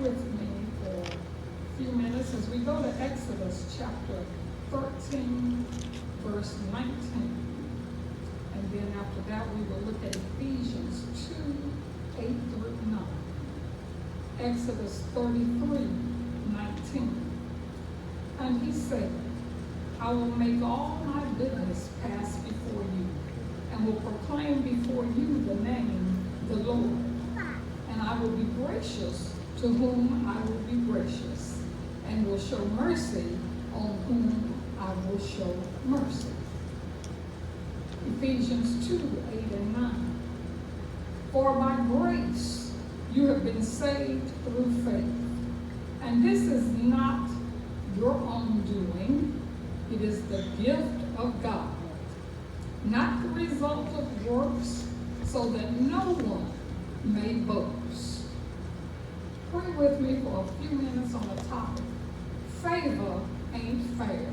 with me for a few minutes as we go to Exodus chapter 13, verse 19. And then after that, we will look at Ephesians 2, 8 through 9. Exodus 33, 19. And he said, I will make all my business pass before you, and will proclaim before you the name, the Lord. And I will be gracious to whom I will be gracious, and will show mercy on whom I will show mercy. Ephesians 2, 8 and 9. For by grace you have been saved through faith. And this is not your own doing. It is the gift of God, not the result of works, so that no one may boast. Pray with me for a few minutes on the topic. Favor ain't fair.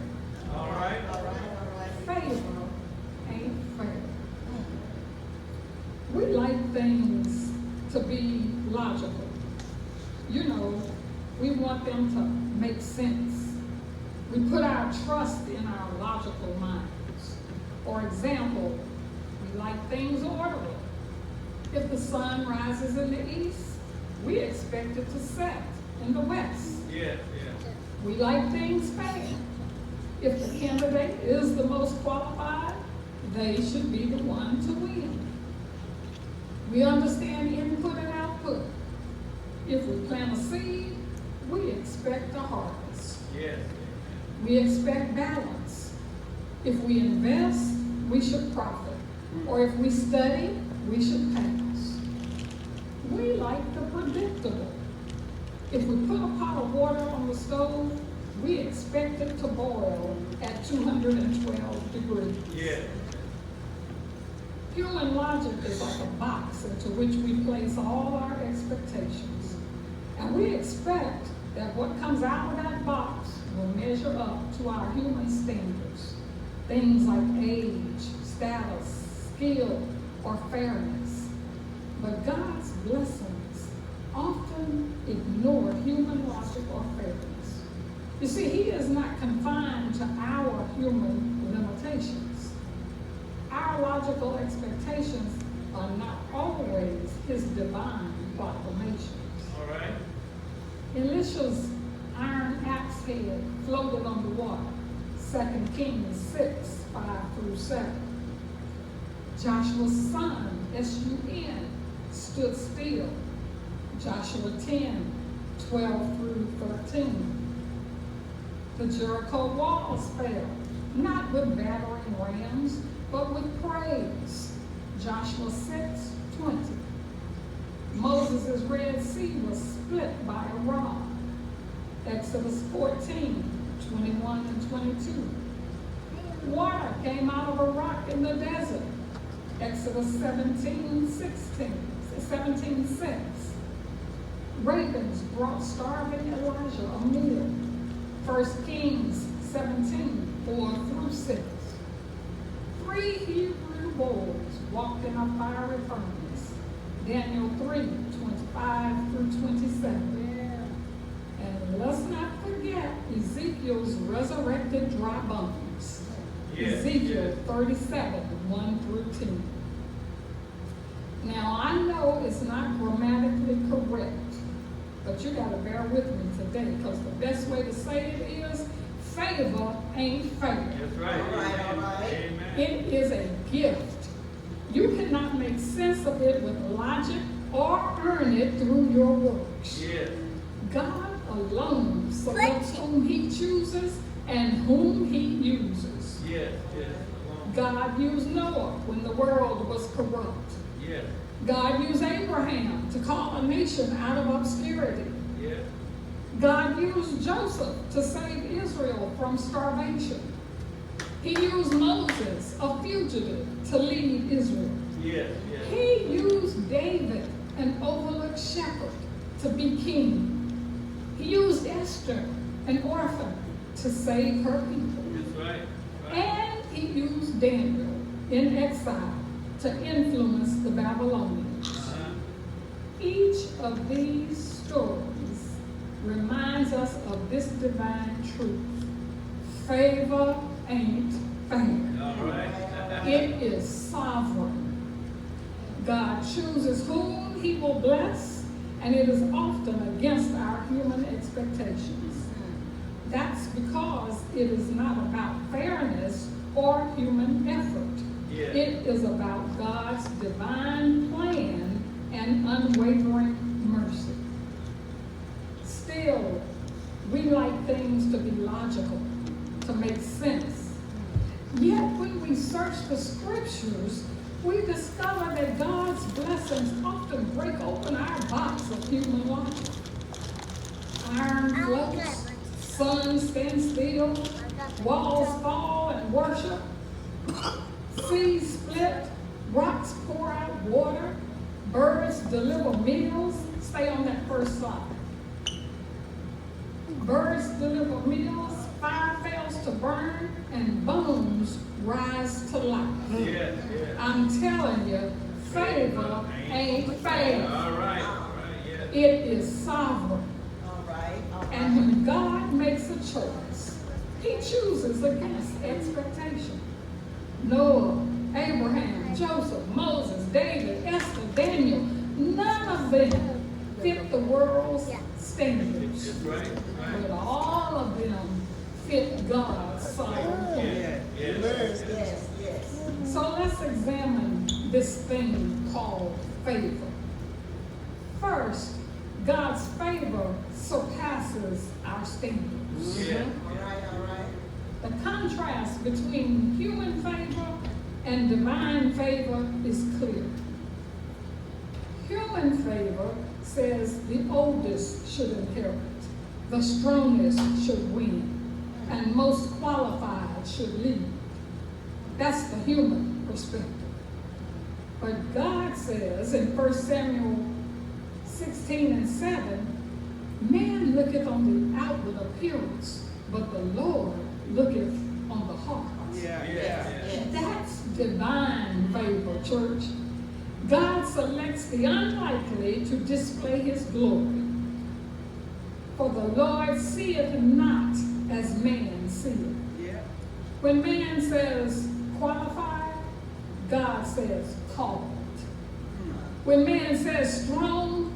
All right. Favor ain't fair. We like things to be logical. You know, we want them to make sense. We put our trust in our logical minds. For example, we like things orderly. If the sun rises in the east, we expect it to set in the west. Yeah. We like things fair. If the candidate is the most qualified, they should be the one to win. We understand input and output. If we plant a seed, we expect a harvest. Yes. We expect balance. If we invest, we should profit. Or if we study, we should pass. We like the predictable. If we put a pot of water on the stove, we expect it to boil at 212 degrees. Yeah. Human logic is like a box into which we place all our expectations. And we expect that what comes out of that box will measure up to our human standards. Things like age, status, skill, or fairness. But God's blessings often ignore human logic or fairness. You see, He is not confined to our human limitations. Our logical expectations are not always His divine proclamations. All right. Elisha's iron axe head floated on the water. 2 Kings 6, 5 through 7. Joshua's son, S-U-N, stood still. Joshua 10, 12 through 13. The Jericho walls fell, not with battering rams, but with praise. Joshua 6, 20. Moses' Red Sea was split by a rod. Exodus 14, 21 and 22. Water came out of a rock in the desert. Exodus 17, 6. Ravens brought starving Elijah a meal. 1 Kings 17, 4 through 6. 3 Hebrew boys walked in a fiery furnace. Daniel 3, 25 through 27. And let's not forget Ezekiel's resurrected dry bones. Ezekiel 37, 1 through 10. Now, I know it's not grammatically correct, but you got to bear with me today, because the best way to say it is, favor ain't fair. That's right. All right. Amen. It is a gift. You cannot make sense of it with logic or earn it through your works. Yes. God alone selects whom He chooses and whom He uses. Yes. God used Noah when the world was corrupt. Yes. God used Abraham to call a nation out of obscurity. Yes. God used Joseph to save Israel from starvation. He used Moses, a fugitive, to lead Israel. Yes. He used David, an overlooked shepherd, to be king. He used Esther, an orphan, to save her people. That's right. And He used Daniel in exile to influence the Babylonians. Each of these stories us of this divine truth. Favor ain't fair. All right. It is sovereign. God chooses whom he will bless, and it is often against our human expectations. That's because it is not about fairness or human effort. Yeah. It is about God's divine plan and unwavering mercy. Still, we like things to be logical, to make sense. Yet when we search the scriptures, we discover that God's blessings often break open our box of human logic. Iron floats, sun stands still, walls fall and worship, seas split, rocks pour out water, birds deliver meals. Stay on that first slide. Birds deliver meals, fire fails to burn, and bones rise to life. Yeah. I'm telling you, favor ain't fair. All right. Yeah. It is sovereign. All right. And when God makes a choice, he chooses against expectation. Noah, Abraham, Joseph, Moses, David, Esther, Daniel, none of them fit the world's standards. That's right. But all of them fit God's sovereign. Yes. So let's examine this thing called favor. First, God's favor surpasses our standards. Yeah. All right. The contrast between human favor and divine favor is clear. Human favor says the oldest should inherit, the strongest should win, and most qualified should lead. That's the human perspective. But God says in 1 Samuel 16:7, man looketh on the outward appearance, but the Lord looketh on the heart. Yeah. That's divine favor, church. God selects the unlikely to display his glory. For the Lord seeth not as man seeth. Yeah. When man says qualified, God says called. When man says strong,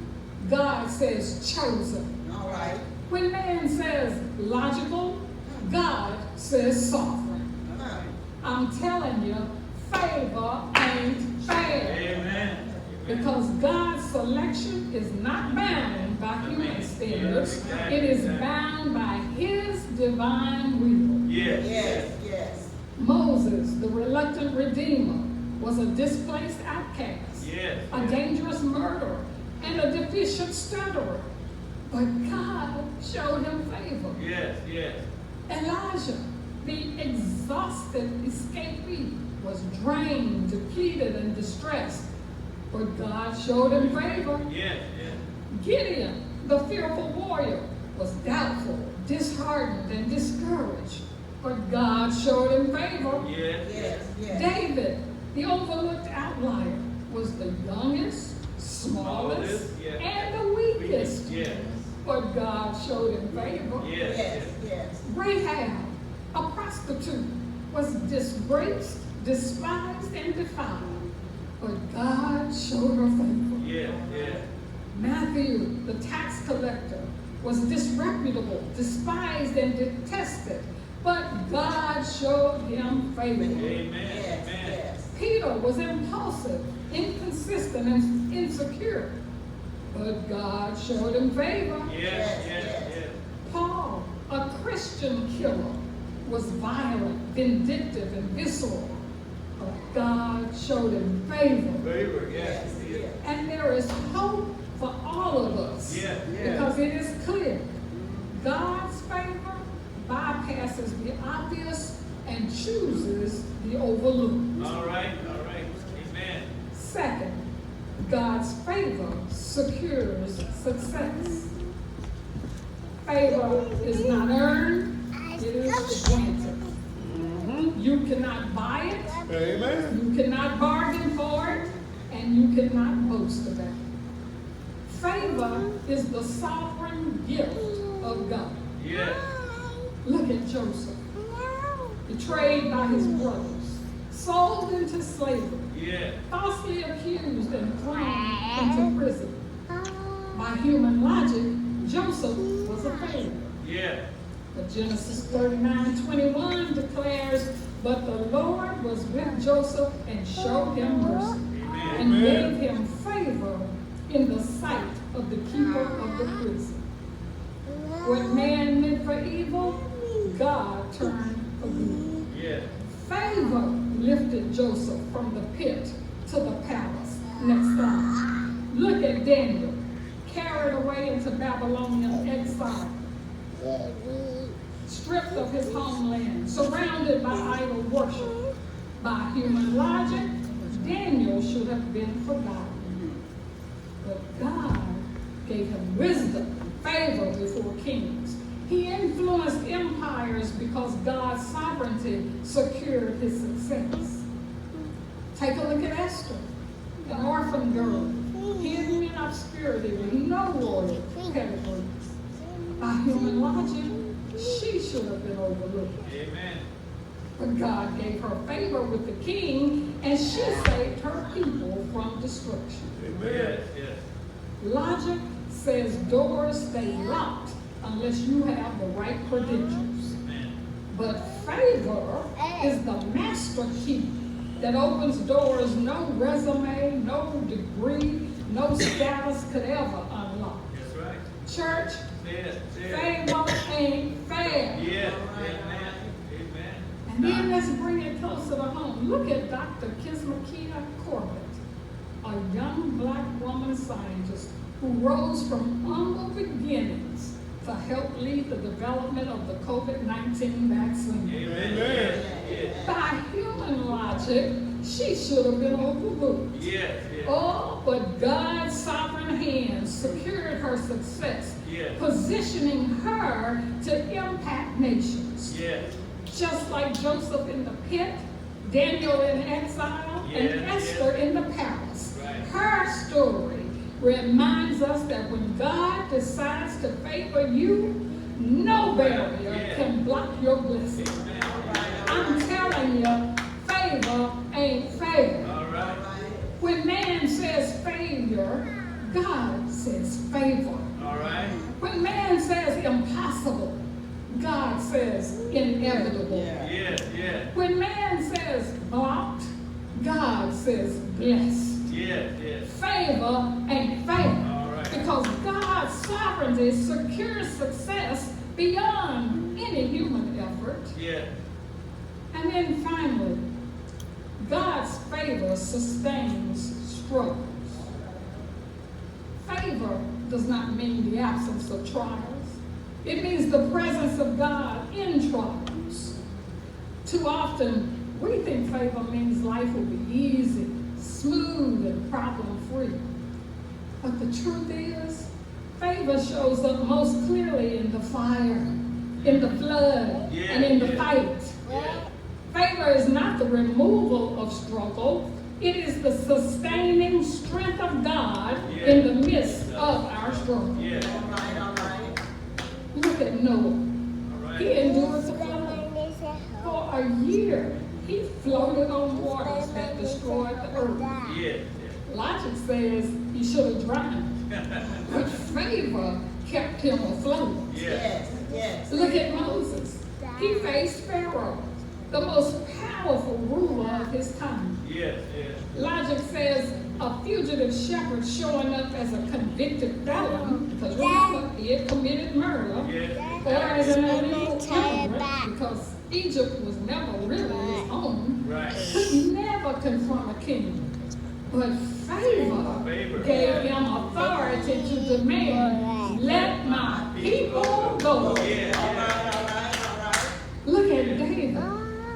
God says chosen. All right. When man says logical, God says sovereign. I'm telling you, favor ain't fair. Amen. Because God's selection is not bound by human standards. It is bound by his divine will. Yes. Moses, the reluctant redeemer, was a displaced outcast, Yes. a dangerous murderer, and a deficient stutterer. But God showed him favor. Yes. Elijah, the exhausted escapee, was drained, depleted, and distressed. But God showed him favor. Yes. Gideon, the fearful warrior, was doubtful, disheartened, and discouraged. But God showed him favor. Yes. David, the overlooked outlier, was the youngest, smallest, Yeah. and the weakest. Yes. But God showed him favor. Yes. Rahab, a prostitute, was disgraced, despised, and defiled. But God showed her favor. Yes. Matthew, the tax collector, was disreputable, despised, and detested. But God showed him favor. Amen. Peter was impulsive, inconsistent, and insecure. But God showed him favor. Yes. Paul, a Christian killer, was violent, vindictive, and visceral. But God showed him favor. Favor. Yes. And there is hope for all of us. Yeah. Because it is clear. God's favor bypasses the obvious and chooses the overlooked. All right. Amen. Second, God's favor secures success. Favor is not earned, it is granted. You cannot buy it. Amen. You cannot bargain for it, and you cannot boast about it. Favor is the sovereign gift of God. Yes. Look at Joseph, betrayed by his brothers, sold into slavery, Yes. falsely accused and thrown into prison. By human logic, Joseph was a failure. Yes. But Genesis 39:21 declares, but the Lord was with Joseph and showed him mercy and gave him favor in the sight of the keeper of the prison. What man meant for evil, God turned for good. Yes. Favor lifted Joseph from the pit to the palace. Next slide. Look at Daniel, carried away into Babylonian exile, stripped of his homeland, surrounded by idol worship. By human logic, Daniel should have been forgotten. But God gave him wisdom, favor before kings. He influenced empires because God's sovereignty secured his success. Take a look at Esther, an orphan girl, hidden in obscurity with no royal pedigree. By human logic, she should have been overlooked. Amen. But God gave her favor with the king, and she saved her people from destruction. Yes. Yes. Logic says doors stay locked unless you have the right credentials. Amen. But favor is the master key that opens doors no resume, no degree, no status could ever unlock. That's right. Church, Yes. Yes. favor ain't fair. Yes. Amen. Amen. And then let's bring it closer to home. Look at Dr. Kismakia Corbett, a young black woman scientist who rose from humble beginnings to help lead the development of the COVID-19 vaccine. Amen. Yes. Yes. By human logic, she should have been overlooked. Yes. Yes. Oh, but God's sovereign hand secured her success, Yes. positioning her to impact nations. Yes. Just like Joseph in the pit, Daniel in exile, and Yes, Esther in the palace. Right. Her story reminds us that when God decides to favor you, no barrier Yeah. can block your blessing. I'm telling you, favor ain't fair. All right. When man says failure, God says favor. All right. When man says impossible, God says inevitable. Yes. Yes. When man says blocked, God says blessed. Yes. Yes. Favor ain't fair. All right. Because God's sovereignty secures success beyond any human effort. Yes. And then finally, God's favor sustains struggles. Favor does not mean the absence of trials. It means the presence of God in trials. Too often, we think favor means life will be easy, smooth, and problem-free. But the truth is, favor shows up most clearly in the fire, in the flood, and in the fight. Yeah. Favor is not the removal of struggle. It is the sustaining strength of God in the midst of our struggle. Yes. All right, all right. Look at Noah. All right. He endured the flood. For a year, he floated on waters that destroyed the earth. Yes. Logic says he should have drowned, but favor kept him afloat. Yes. Yes, yes. Look at Moses. He faced Pharaoh, the most powerful ruler of his time. Yes. Yes. Logic says a fugitive shepherd showing up as a convicted felon, because remember, he had committed murder, Yes. or as an illegal immigrant, because Egypt was never really his home, Right. could never confront a king. But favor gave him authority to demand, let my people go. Yes. All right, all right, all right. Look at David.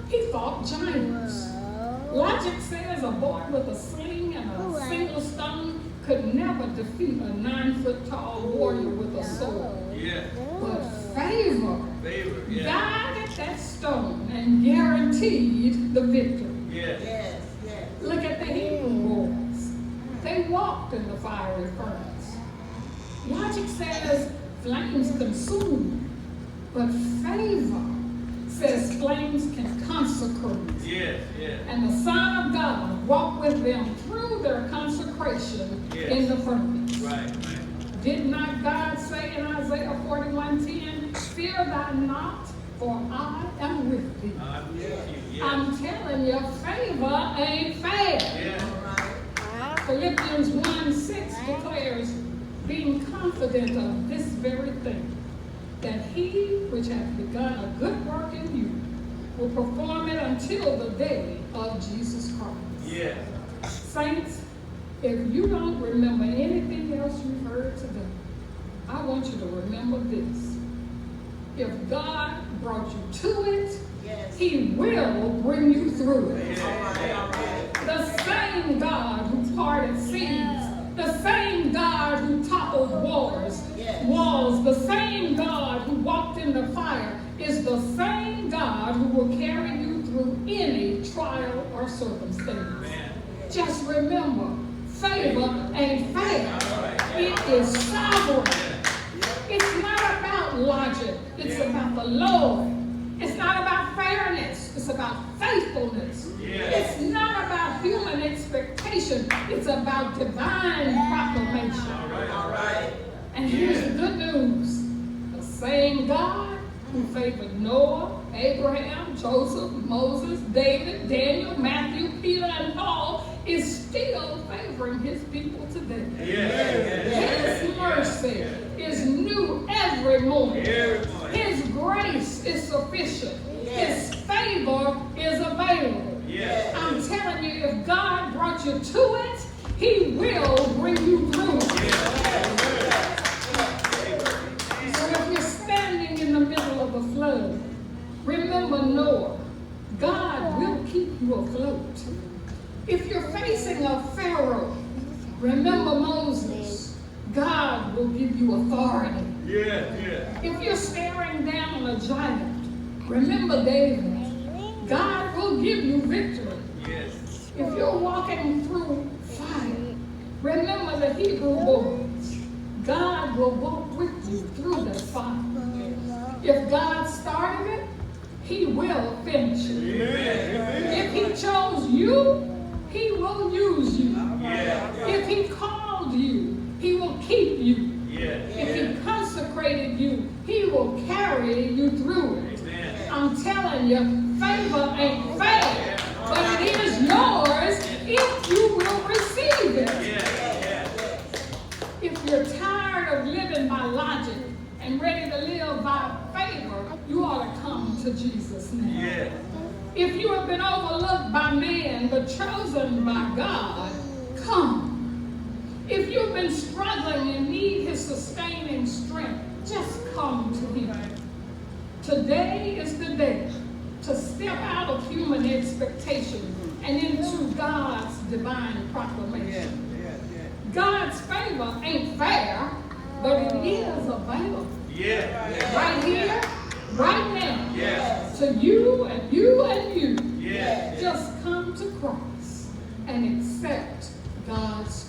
He fought giants. Logic says a boy with a sling and a single stone could never defeat a 9-foot-tall warrior with a sword. Yes. But favor Favor. Yes. guided that stone and guaranteed the victory. Yes. Yes, yes. Look at the Hebrew boys. They walked in the fiery furnace. Logic says flames consume, but favor says flames can consecrate. Yes, yes. And the Son of God walked with them through their consecration in the furnace. Right, right. Did not God say in Isaiah 41:10, fear thou not, for I am with thee. I'm with you, yes. I'm telling you, favor ain't fair. Yes. Philippians 1:6 declares, being confident of this very thing, that he which hath begun a good work in you will perform it until the day of Jesus Christ. Yes. Saints, if you don't remember anything else you've heard today, I want you to remember this. If God brought you to it, Yes. he will bring you through it. All right. The same God who parted seas, the same God who toppled walls, the same God who walked in the fire, is the same God who will carry you through any trial or circumstance. Amen. Just remember, favor ain't fair. It is sovereign. It's not about logic. It's about the Lord. It's not about fairness. It's about faithfulness. It's not about human expectation. It's about divine proclamation. All right. And here's the good news. The same God who favored Noah, Abraham, Joseph, Moses, David, Daniel, Matthew, Peter, and Paul is still favoring his people today. His mercy is new every morning. His grace is sufficient. His favor is available. I'm telling you, if God brought you to it, he will bring you through it. So if you're standing in the middle of a flood, remember Noah. God will keep you afloat. If you're facing a Pharaoh, remember Moses. God will give you authority. If you're staring down a giant, remember David. God will give you victory. If you're walking through fire, remember the Hebrew boys. God will walk with you through the fire. If God started it, he will finish it. If he chose you, he will use you. If he called you, he will keep you. If he consecrated you, he will carry you through it. I'm telling you, favor ain't fair, but it is yours if you will receive it. If you're tired of living by logic and ready to live by favor, you ought to come to Jesus now. If you have been overlooked by man but chosen by God, come. If you've been struggling and need his sustaining strength, just come to him. Today is the day to step out of human expectation and into God's divine proclamation. God's favor ain't fair, but it is available. Right here, right now, to you and you and you. Just come to Christ and accept God's